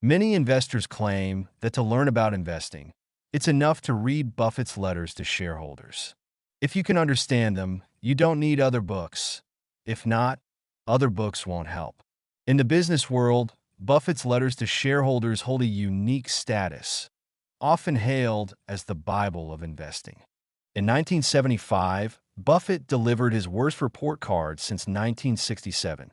Many investors claim that to learn about investing, it's enough to read Buffett's letters to shareholders. If you can understand them, you don't need other books. If not, other books won't help. In the business world, Buffett's letters to shareholders hold a unique status, often hailed as the Bible of investing. In 1975, Buffett delivered his worst report card since 1967.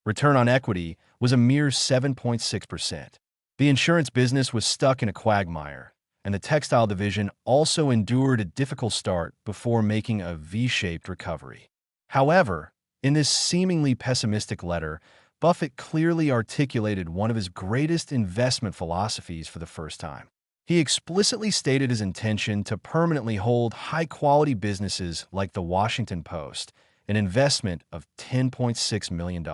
Return on equity was a mere 7.6%. The insurance business was stuck in a quagmire, and the textile division also endured a difficult start before making a V-shaped recovery. However, in this seemingly pessimistic letter, Buffett clearly articulated one of his greatest investment philosophies for the first time. He explicitly stated his intention to permanently hold high-quality businesses like the Washington Post, an investment of $10.6 million.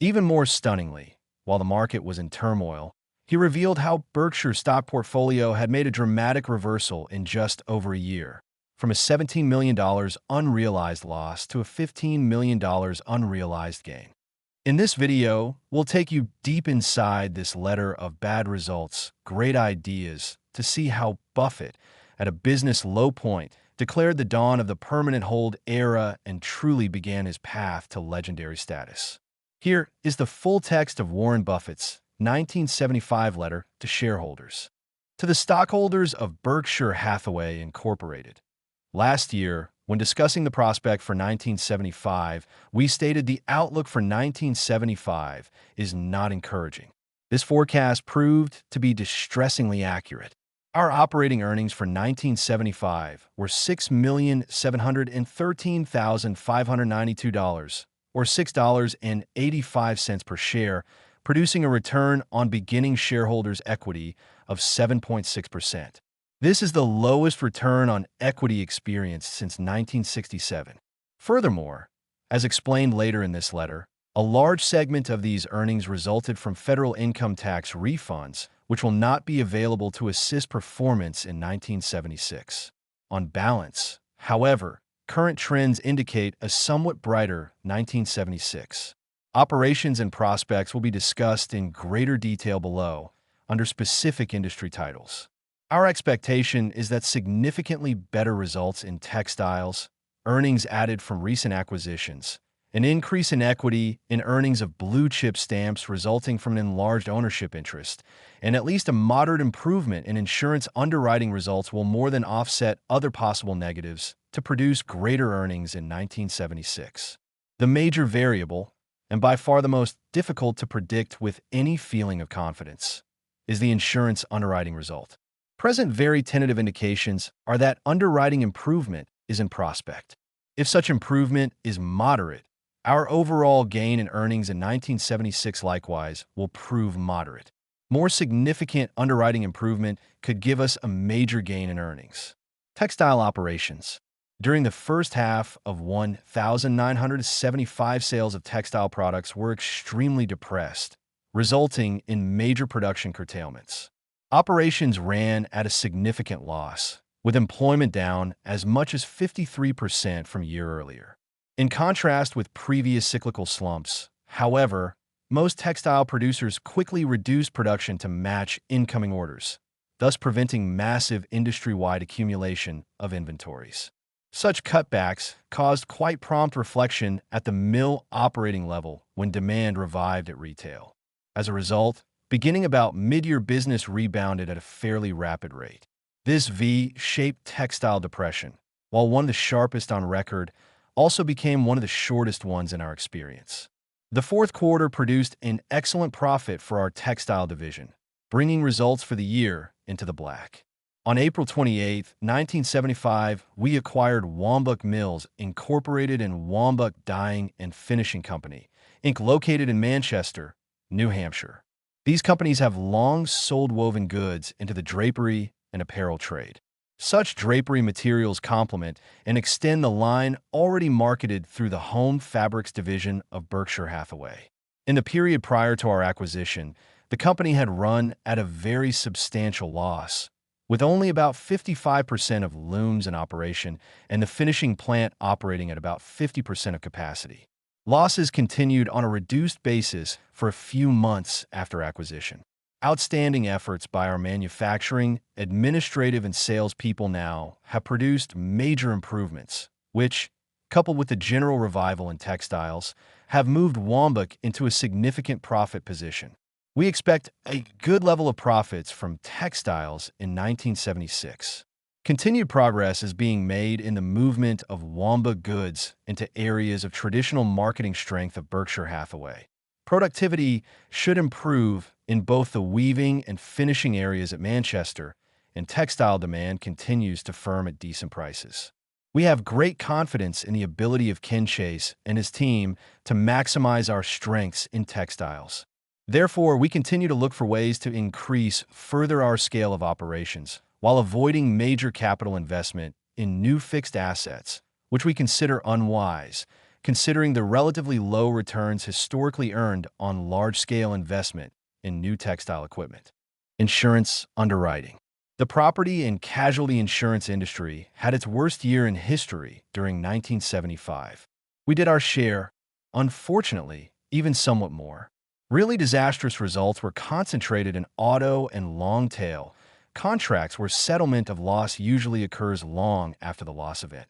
Even more stunningly, while the market was in turmoil, he revealed how Berkshire's stock portfolio had made a dramatic reversal in just over a year, from a $17 million unrealized loss to a $15 million unrealized gain. In this video, we'll take you deep inside this letter of bad results, great ideas, to see how Buffett, at a business low point, declared the dawn of the permanent hold era and truly began his path to legendary status. Here is the full text of Warren Buffett's 1975 letter to shareholders. To the stockholders of Berkshire Hathaway Incorporated. Last year, when discussing the prospect for 1975, we stated the outlook for 1975 is not encouraging. This forecast proved to be distressingly accurate. Our operating earnings for 1975 were $6,713,592, or $6.85 per share, producing a return on beginning shareholders' equity of 7.6%. This is the lowest return on equity experienced since 1967. Furthermore, as explained later in this letter, a large segment of these earnings resulted from federal income tax refunds, which will not be available to assist performance in 1976. On balance, however, current trends indicate a somewhat brighter 1976. Operations and prospects will be discussed in greater detail below, under specific industry titles. Our expectation is that significantly better results in textiles, earnings added from recent acquisitions, an increase in equity in earnings of blue-chip stamps resulting from an enlarged ownership interest, and at least a moderate improvement in insurance underwriting results will more than offset other possible negatives to produce greater earnings in 1976. The major variable, and by far the most difficult to predict with any feeling of confidence, is the insurance underwriting result. Present very tentative indications are that underwriting improvement is in prospect. If such improvement is moderate, our overall gain in earnings in 1976 likewise will prove moderate. More significant underwriting improvement could give us a major gain in earnings. Textile Operations. During the first half of 1,975 sales of textile products were extremely depressed, resulting in major production curtailments. Operations ran at a significant loss, with employment down as much as 53% from a year earlier. In contrast with previous cyclical slumps, however, most textile producers quickly reduced production to match incoming orders, thus preventing massive industry-wide accumulation of inventories. Such cutbacks caused quite prompt reflection at the mill operating level when demand revived at retail. As a result, beginning about mid-year, business rebounded at a fairly rapid rate. This V-shaped textile depression, while one of the sharpest on record, also became one of the shortest ones in our experience. The fourth quarter produced an excellent profit for our textile division, bringing results for the year into the black. On April 28, 1975, we acquired Wambach Mills, Incorporated, and Wambach Dyeing and Finishing Company, Inc., located in Manchester, New Hampshire. These companies have long sold woven goods into the drapery and apparel trade. Such drapery materials complement and extend the line already marketed through the home fabrics division of Berkshire Hathaway. In the period prior to our acquisition, the company had run at a very substantial loss, with only about 55% of looms in operation and the finishing plant operating at about 50% of capacity. Losses continued on a reduced basis for a few months after acquisition. Outstanding efforts by our manufacturing, administrative, and sales people now have produced major improvements, which, coupled with the general revival in textiles, have moved Wambach into a significant profit position. We expect a good level of profits from textiles in 1976. Continued progress is being made in the movement of Wambach goods into areas of traditional marketing strength of Berkshire Hathaway. Productivity should improve in both the weaving and finishing areas at Manchester, and textile demand continues to firm at decent prices. We have great confidence in the ability of Ken Chase and his team to maximize our strengths in textiles. Therefore, we continue to look for ways to increase further our scale of operations while avoiding major capital investment in new fixed assets, which we consider unwise, considering the relatively low returns historically earned on large-scale investment in new textile equipment. Insurance underwriting. The property and casualty insurance industry had its worst year in history during 1975. We did our share, unfortunately, even somewhat more. Really disastrous results were concentrated in auto and long-tail contracts where settlement of loss usually occurs long after the loss event.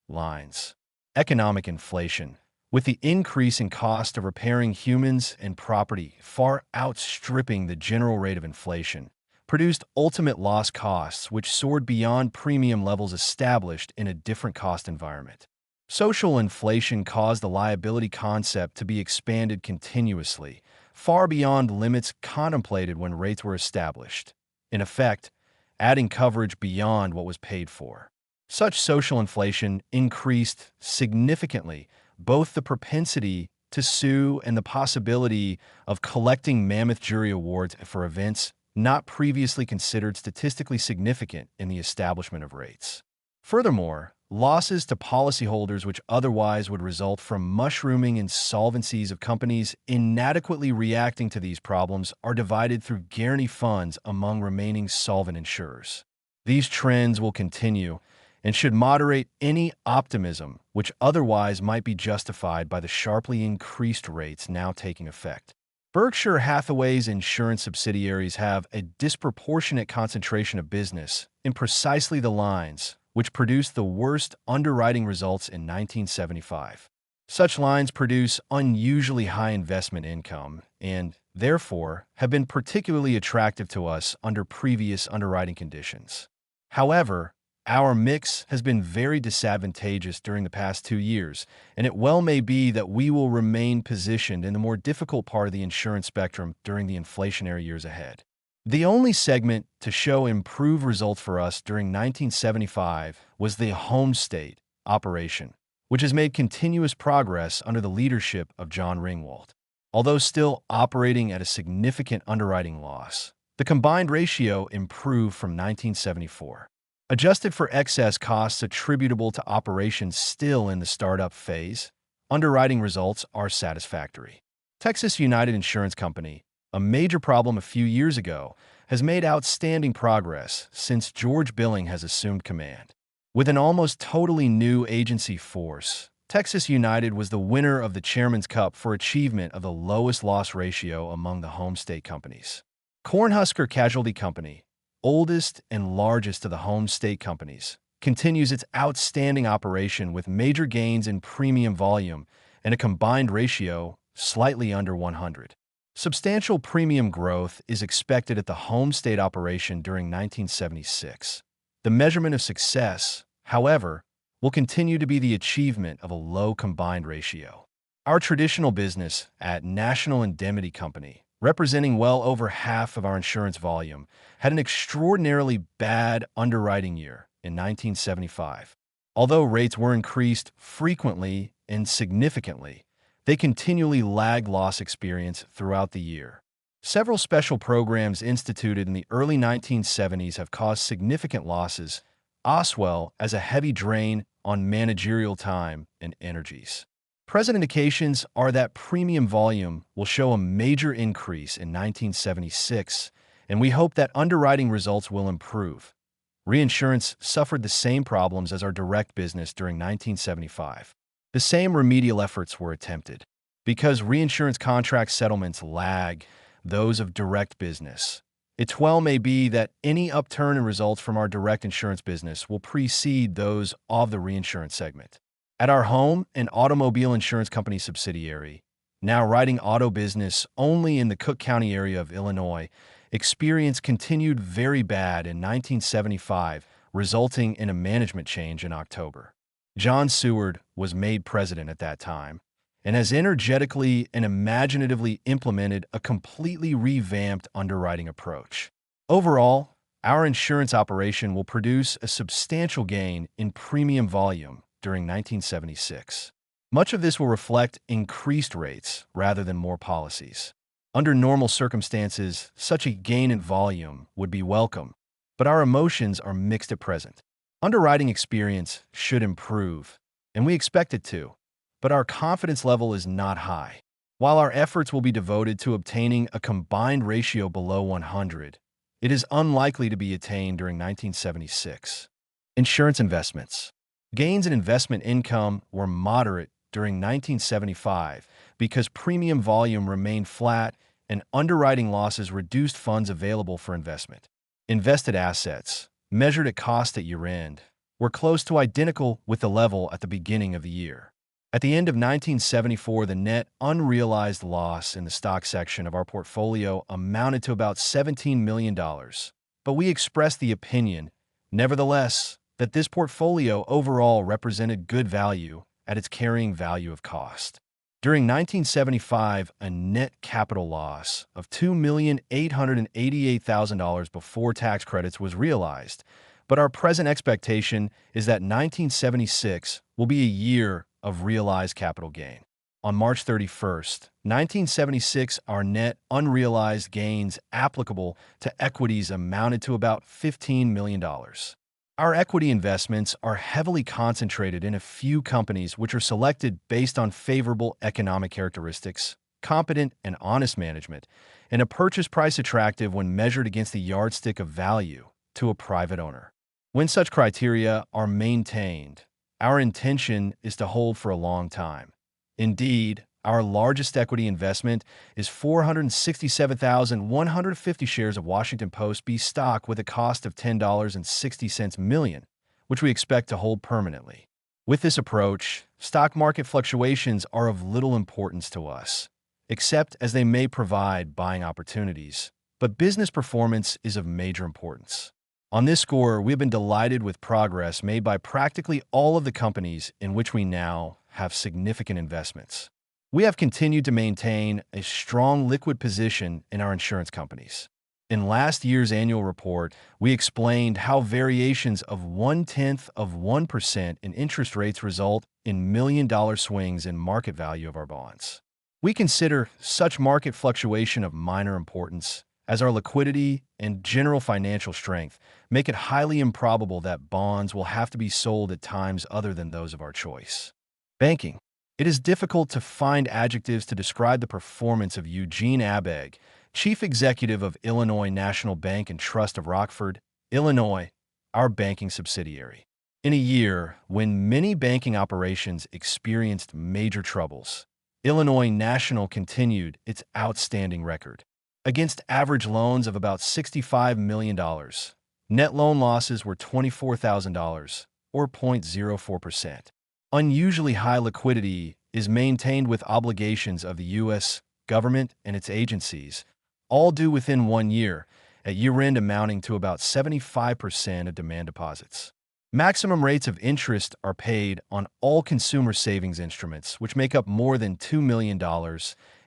Lines. Economic inflation, with the increase in cost of repairing humans and property far outstripping the general rate of inflation, produced ultimate loss costs which soared beyond premium levels established in a different cost environment. Social inflation caused the liability concept to be expanded continuously, far beyond limits contemplated when rates were established, in effect, adding coverage beyond what was paid for. Such social inflation increased significantly both the propensity to sue and the possibility of collecting mammoth jury awards for events not previously considered statistically significant in the establishment of rates. Furthermore, losses to policyholders which otherwise would result from mushrooming insolvencies of companies inadequately reacting to these problems are divided through guarantee funds among remaining solvent insurers. These trends will continue and should moderate any optimism which otherwise might be justified by the sharply increased rates now taking effect. Berkshire Hathaway's insurance subsidiaries have a disproportionate concentration of business in precisely the lines which produced the worst underwriting results in 1975. Such lines produce unusually high investment income and, therefore, have been particularly attractive to us under previous underwriting conditions. However, our mix has been very disadvantageous during the past 2 years, and it well may be that we will remain positioned in the more difficult part of the insurance spectrum during the inflationary years ahead. The only segment to show improved results for us during 1975 was the home state operation, which has made continuous progress under the leadership of John Ringwald. Although still operating at a significant underwriting loss, the combined ratio improved from 1974. Adjusted for excess costs attributable to operations still in the startup phase, underwriting results are satisfactory. Texas United Insurance Company, a major problem a few years ago, has made outstanding progress since George Billing has assumed command. With an almost totally new agency force, Texas United was the winner of the Chairman's Cup for achievement of the lowest loss ratio among the home state companies. Cornhusker Casualty Company, oldest and largest of the home state companies, continues its outstanding operation with major gains in premium volume and a combined ratio slightly under 100. Substantial premium growth is expected at the home state operation during 1976. The measurement of success, however, will continue to be the achievement of a low combined ratio. Our traditional business at National Indemnity Company, representing well over half of our insurance volume, had an extraordinarily bad underwriting year in 1975. Although rates were increased frequently and significantly, they continually lagged loss experience throughout the year. Several special programs instituted in the early 1970s have caused significant losses, as well as a heavy drain on managerial time and energies. Present indications are that premium volume will show a major increase in 1976, and we hope that underwriting results will improve. Reinsurance suffered the same problems as our direct business during 1975. The same remedial efforts were attempted. Because reinsurance contract settlements lag, those of direct business. It well may be that any upturn in results from our direct insurance business will precede those of the reinsurance segment. At our home and automobile insurance company subsidiary, now writing auto business only in the Cook County area of Illinois, experience continued very bad in 1975, resulting in a management change in October. John Seward was made president at that time and has energetically and imaginatively implemented a completely revamped underwriting approach. Overall, our insurance operation will produce a substantial gain in premium volume during 1976. Much of this will reflect increased rates rather than more policies. Under normal circumstances, such a gain in volume would be welcome, but our emotions are mixed at present. Underwriting experience should improve, and we expect it to, but our confidence level is not high. While our efforts will be devoted to obtaining a combined ratio below 100, it is unlikely to be attained during 1976. Insurance investments. Gains in investment income were moderate during 1975 because premium volume remained flat and underwriting losses reduced funds available for investment. Invested assets, measured at cost at year-end, were close to identical with the level at the beginning of the year. At the end of 1974, the net unrealized loss in the stock section of our portfolio amounted to about $17 million, but we expressed the opinion, nevertheless, that this portfolio overall represented good value at its carrying value of cost. During 1975, a net capital loss of $2,888,000 before tax credits was realized, but our present expectation is that 1976 will be a year of realized capital gain. On March 31st, 1976, our net unrealized gains applicable to equities amounted to about $15 million. Our equity investments are heavily concentrated in a few companies which are selected based on favorable economic characteristics, competent and honest management, and a purchase price attractive when measured against the yardstick of value to a private owner. When such criteria are maintained, our intention is to hold for a long time. Indeed, our largest equity investment is 467,150 shares of Washington Post B stock with a cost of $10.60 million, which we expect to hold permanently. With this approach, stock market fluctuations are of little importance to us, except as they may provide buying opportunities, but business performance is of major importance. On this score, we have been delighted with progress made by practically all of the companies in which we now have significant investments. We have continued to maintain a strong liquid position in our insurance companies. In last year's annual report, we explained how variations of 0.1% in interest rates result in million-dollar swings in market value of our bonds. We consider such market fluctuation of minor importance, as our liquidity and general financial strength make it highly improbable that bonds will have to be sold at times other than those of our choice. Banking. It is difficult to find adjectives to describe the performance of Eugene Abegg, Chief Executive of Illinois National Bank and Trust of Rockford, Illinois, our banking subsidiary. In a year when many banking operations experienced major troubles, Illinois National continued its outstanding record. Against average loans of about $65 million, net loan losses were $24,000, or 0.04%. Unusually high liquidity is maintained with obligations of the U.S. government and its agencies, all due within 1 year, at year-end amounting to about 75% of demand deposits. Maximum rates of interest are paid on all consumer savings instruments, which make up more than $2 million.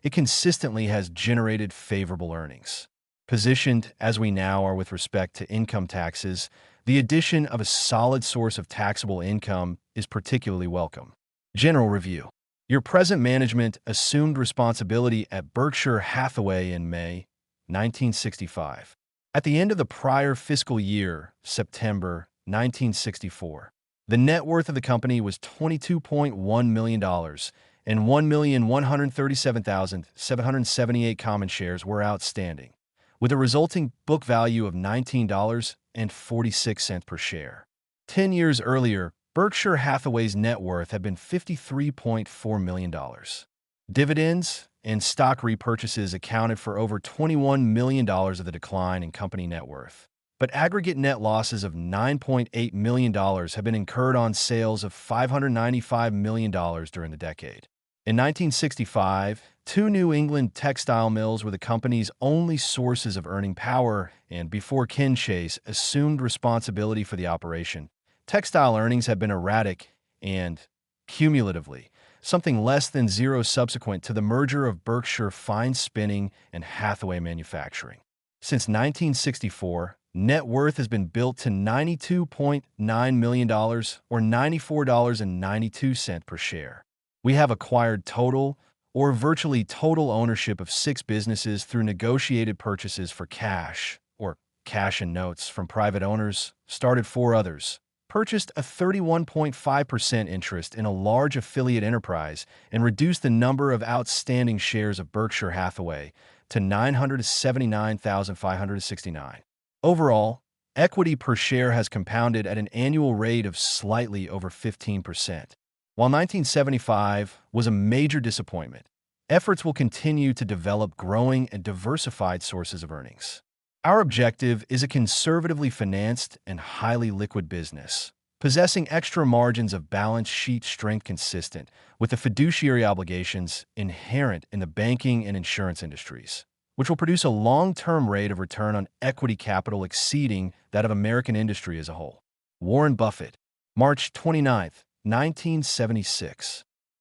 It consistently has generated favorable earnings. Positioned as we now are with respect to income taxes, the addition of a solid source of taxable income is particularly welcome. General review. Your present management assumed responsibility at Berkshire Hathaway in May 1965. At the end of the prior fiscal year, September 1964, the net worth of the company was $22.1 million, and 1,137,778 common shares were outstanding, with a resulting book value of $19.46 per share. 10 years earlier, Berkshire Hathaway's net worth had been $53.4 million. Dividends and stock repurchases accounted for over $21 million of the decline in company net worth. But aggregate net losses of $9.8 million have been incurred on sales of $595 million during the decade. In 1965, two New England textile mills were the company's only sources of earning power, and before Ken Chase assumed responsibility for the operation, textile earnings had been erratic and, cumulatively, something less than zero subsequent to the merger of Berkshire Fine Spinning and Hathaway Manufacturing. Since 1964, net worth has been built to $92.9 million, or $94.92 per share. We have acquired total or virtually total ownership of 6 businesses through negotiated purchases for cash, or cash and notes, from private owners, started 4 others, purchased a 31.5% interest in a large affiliate enterprise, and reduced the number of outstanding shares of Berkshire Hathaway to 979,569. Overall, equity per share has compounded at an annual rate of slightly over 15%. While 1975 was a major disappointment, efforts will continue to develop growing and diversified sources of earnings. Our objective is a conservatively financed and highly liquid business, possessing extra margins of balance sheet strength consistent with the fiduciary obligations inherent in the banking and insurance industries, which will produce a long-term rate of return on equity capital exceeding that of American industry as a whole. Warren Buffett, March 29, 1976.